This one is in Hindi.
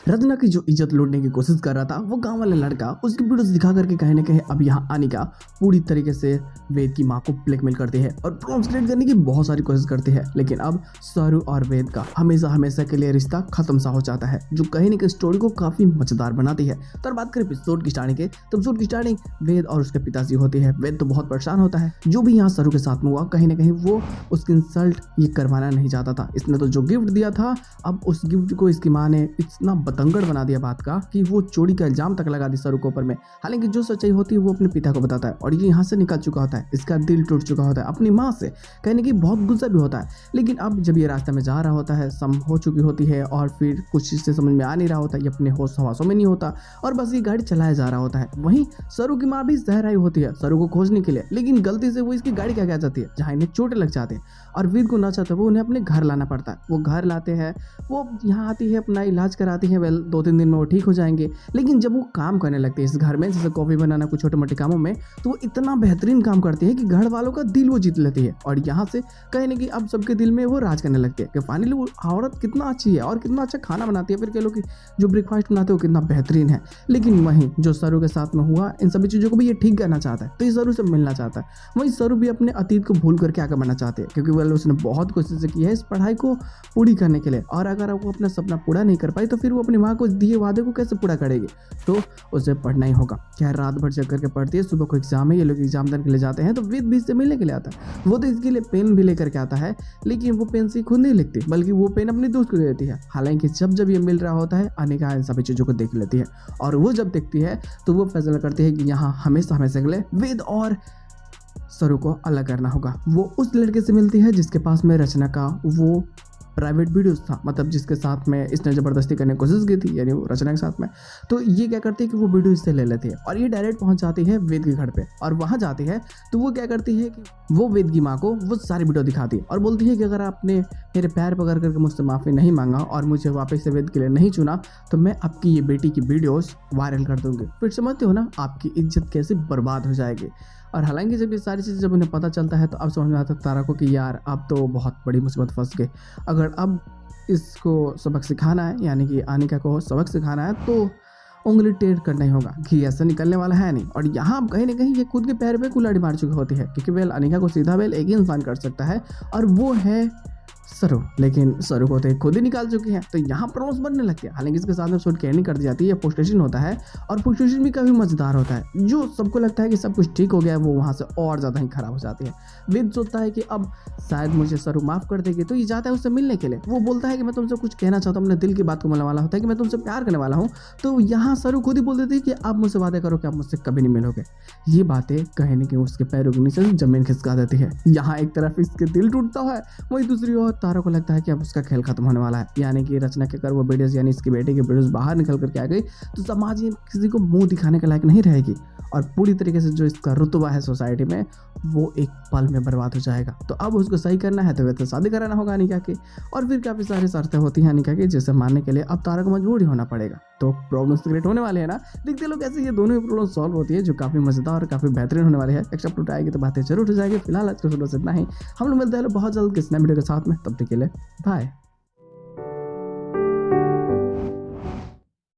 रत्ना की जो इज्जत लूटने की कोशिश कर रहा था वो गांव वाला लड़का उसकी वीडियोस दिखा करके कहीं ना कहीं अब यहाँ अनिका पूरी तरीके से वेद की माँ को ब्लैकमेल करती है और प्रॉब्लम्स क्रिएट करने की बहुत सारी कोशिश करती है। लेकिन अब सरू और वेद का हमेशा हमेशा के लिए रिश्ता खत्म सा हो जाता है, जो कहीं ना कहीं स्टोरी को काफी मजेदार बनाती है। तो बात करें एपिसोड की स्टार्टिंग के, तो एपिसोड की स्टार्टिंग वेद और उसके पिताजी होती है। वेद तो बहुत परेशान होता है, जो भी यहाँ सरू के साथ में हुआ कहीं ना कहीं वो उसकी इंसल्ट ये करवाना नहीं चाहता था। इसने तो जो गिफ्ट दिया था, अब उस गिफ्ट को इसकी माँ ने इतना बतंगड़ बना दिया बात का कि वो चोरी का इल्जाम तक लगा दी सरू के ऊपर में। हालांकि जो सच्चाई होती है वो अपने पिता को बताता है और ये यहाँ से निकल चुका होता है, इसका दिल टूट चुका होता है अपनी माँ से, कहने की बहुत गुस्सा भी होता है। लेकिन अब जब ये रास्ते में जा रहा होता है, सम हो चुकी होती है और फिर कुछ चीज़ से समझ में आ नहीं रहा होता, ये अपने होश हवासों में नहीं होता और बस ये गाड़ी चलाया जा रहा होता है। वहीं सरू की माँ भी शहर आई होती है सरू को खोजने के लिए, लेकिन गलती से वो इसकी गाड़ी क्या जाती है जहाँ इन्हें चोटें लग जाते हैं और वीर को ना चाहते वो उन्हें अपने घर लाना पड़ता है। वो घर लाते हैं, वो यहाँ आती है, अपना इलाज कराती है। वेल 2-3 दिन में वो ठीक हो जाएंगे। लेकिन जब वो काम करने लगती है इस घर में, जैसे कॉफी बनाना, कुछ छोटे मोटे कामों में, तो वो इतना बेहतरीन काम करती है कि घर वालों का दिल वो जीत लेती है और यहाँ से कहीं ना कहीं अब सबके दिल में वो राज करने लगती है कि फाइनली वो औरत कितना अच्छी है और कितना अच्छा खाना बनाती है। फिर कह लो कि जो ब्रेकफास्ट बनाते हैं वो कितना बेहतरीन है। लेकिन वहीं जो सरू के साथ में हुआ इन सभी चीज़ों को भी ये ठीक करना चाहता है, तो ये सरू से मिलना चाहता है। वहीं सरू भी अपने अतीत को भूल करके आगे बढ़ना चाहते हैं, क्योंकि वेल उसने बहुत कोशिश की है इस पढ़ाई को पूरी करने के लिए और अगर वो अपना सपना पूरा नहीं कर पाई तो फिर वो अपनी माँ को दिए वादे को कैसे पूरा करेगी। तो उसे पढ़ना ही होगा। क्या रात भर जग करके पढ़ती है, सुबह को एग्जाम है, ये लोग एग्जाम देने के लिए जाते हैं तो वेद भी से मिलने के लिए आता है। वो तो इसके लिए पेन भी लेकर के आता है, लेकिन वो पेन से खुद नहीं लिखती बल्कि वो पेन अपने दोस्त को दे देती है। हालांकि जब ये मिल रहा होता है अनिका इन सभी चीज़ों को देख लेती है और वो जब देखती है तो वो फैसला करती है कि यहाँ हमेशा हमेशा के लिए वेद और सरू को अलग करना होगा। वो उस लड़के से मिलती है जिसके पास में रचना का वो प्राइवेट वीडियोस था, मतलब जिसके साथ में इसने ज़बरदस्ती करने की कोशिश की थी, यानी वो रचना के साथ में। तो ये क्या करती है कि वो वीडियो इससे ले लेती है और ये डायरेक्ट पहुंच जाती है वेद के घर पे और वहां जाती है तो वो क्या करती है कि वो वेद की माँ को वो सारी वीडियो दिखाती है और बोलती है कि अगर आपने मेरे पैर पकड़ करके मुझसे माफ़ी नहीं मांगा और मुझे वापस से वेद के लिए नहीं चुना तो मैं आपकी ये बेटी की वीडियोस वायरल कर दूंगी। फिर समझते हो ना आपकी इज्जत कैसे बर्बाद हो जाएगी। और हालांकि जब ये सारी चीज़ें जब उन्हें पता चलता है तो अब समझ में आता है तारा को कि यार अब तो बहुत बड़ी मुसीबत फंस गई। अगर अब इसको सबक सिखाना है, यानी कि अनिका को सबक सिखाना है, तो उंगली टेढ़ करना ही होगा कि ऐसा निकलने वाला है नहीं। और यहाँ कहीं ना कहीं ये खुद के पैर पे कुल्हाड़ी मार चुकी होती है, क्योंकि वेल अनिका को सीधा वेल एक ही इंसान कर सकता है और वो है सरू। लेकिन सरू को तो खुद ही निकाल चुकी है, तो यहाँ प्रॉब्लम्स बनने लगती है। हालांकि इसके साथ में एपिसोड की एंडिंग कर दी जाती है, पोस्ट स्टेशन होता है और पोस्ट स्टेशन भी काफ़ी मजेदार होता है। जो सबको लगता है कि सब कुछ ठीक हो गया है वो वहाँ से और ज़्यादा ही खराब हो जाती है। वेद सोचता है कि अब शायद मुझे सरू माफ़ कर देगी, तो ये जाता है उससे मिलने के लिए। वो बोलता है कि मैं तुमसे कुछ कहना चाहता हूँ, अपने दिल की बात को मिलने वाला होता है कि मैं तुमसे प्यार करने वाला हूँ। तो यहाँ सरू खुद ही बोल देती है कि आप मुझसे वादे करो कि आप मुझसे कभी नहीं मिलोगे। ये बातें कहीं ना कहीं उसके पैरों के नीचे जमीन खिसका देती है। यहाँ एक तरफ इसके दिल टूटता है, वही दूसरी ओर तारा को लगता है कि अब उसका खेल खत्म होने वाला है। यानी कि रचना के अगर वो वीडियोस यानी इसकी बेटे की वीडियोस बाहर निकल करके आ गई तो समाज में किसी को मुंह दिखाने के लायक नहीं रहेगी और पूरी तरीके से जो इसका रुतबा है सोसाइटी में वो एक पल में बर्बाद हो जाएगा। तो अब उसको सही करना है तो वैसे शादी कराना होगा अनिका की, और फिर काफ़ी सारी शर्तें होती हैं अनिका की जिसे मानने के लिए अब तारा को मजबूर ही होना पड़ेगा। तो प्रॉब्लम्स क्रिएट होने वाले हैं ना, देखते लोग कैसे ये दोनों ही प्रॉब्लम सॉल्व होती है, जो काफ़ी मजेदार और काफ़ी बेहतरीन होने वाली है। एक्स्ट्रा प्लॉट आएगी तो बातें जरूर हो जाएगी। फिलहाल आज के वीडियो से इतना ही, हम लोग मिलते हैं बहुत जल्द किसी नए वीडियो के साथ में, तब तक के लिए बाय।